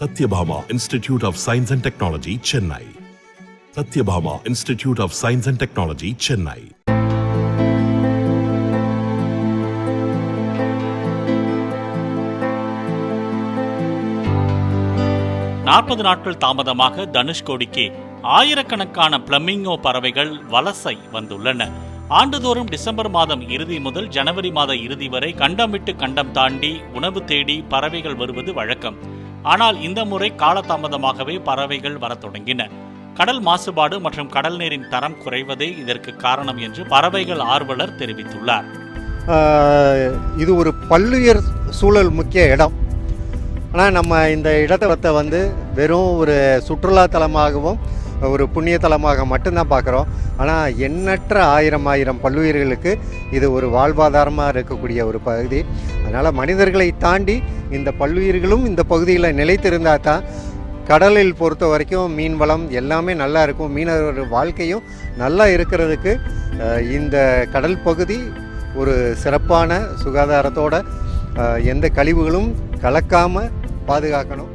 Satyabhama Institute of Science and Technology, Chennai. Satyabhama Institute of Science and Technology, Chennai. நாற்பது நாட்கள் தாமதமாக தனுஷ்கோடிக்கு ஆயிரக்கணக்கான flamingo பறவைகள் வலசை வந்துள்ளன. ஆண்டுதோறும் டிசம்பர் மாதம் இறுதி முதல் ஜனவரி மாத இறுதி வரை கண்டம் விட்டு கண்டம் தாண்டி உணவு தேடி பறவைகள் வருவது வழக்கம். ஆனால் இந்த முறை காலதாமதமாகவே பறவைகள் வரத் தொடங்கின. கடல் மாசுபாடு மற்றும் கடல் நீரின் தரம் குறைவதே இதற்கு காரணம் என்று பறவைகள் ஆர்வலர் தெரிவித்துள்ளார். இது ஒரு பல்லுயிர் சூழல் முக்கிய இடம். ஆனால் நம்ம இந்த இடத்தை வெறும் ஒரு சுற்றுலா தலமாகவும் ஒரு புண்ணிய தலமாக மட்டும்தான் பார்க்குறோம். ஆனால் எண்ணற்ற ஆயிரம் பல்லுயிர்களுக்கு இது ஒரு வாழ்வாதாரமாக இருக்கக்கூடிய ஒரு பகுதி. அதனால் மனிதர்களை தாண்டி இந்த பல்லுயிர்களும் இந்த பகுதியில் நிலைத்திருந்தால் தான் கடலில் பொறுத்த வரைக்கும் மீன் வளம் எல்லாமே நல்லா இருக்கும். மீனவர் வாழ்க்கையும் நல்லா இருக்கிறதுக்கு இந்த கடல் பகுதி ஒரு சிறப்பான சுகாதாரத்தோட எந்த கழிவுகளும் கலக்காமல் பாதுகாக்கணும்.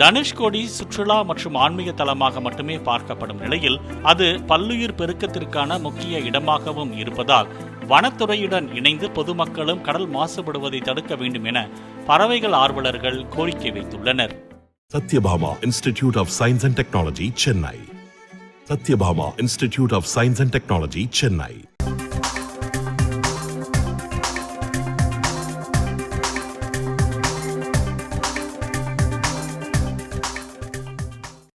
தனுஷ்கோடி சுற்றுலா மற்றும் ஆன்மீக தலமாக மட்டுமே பார்க்கப்படும் நிலையில் அது பல்லுயிர் பெருக்கத்திற்கான முக்கிய இடமாகவும் இருப்பதால் வனத்துறையுடன் இணைந்து பொதுமக்களும் கடல் மாசுபடுவதை தடுக்க வேண்டும் என பறவைகள் ஆர்வலர்கள் கோரிக்கை வைத்துள்ளனர். Satyabhama Institute of Science and Technology, Chennai. Satyabhama Institute of Science and Technology, Chennai.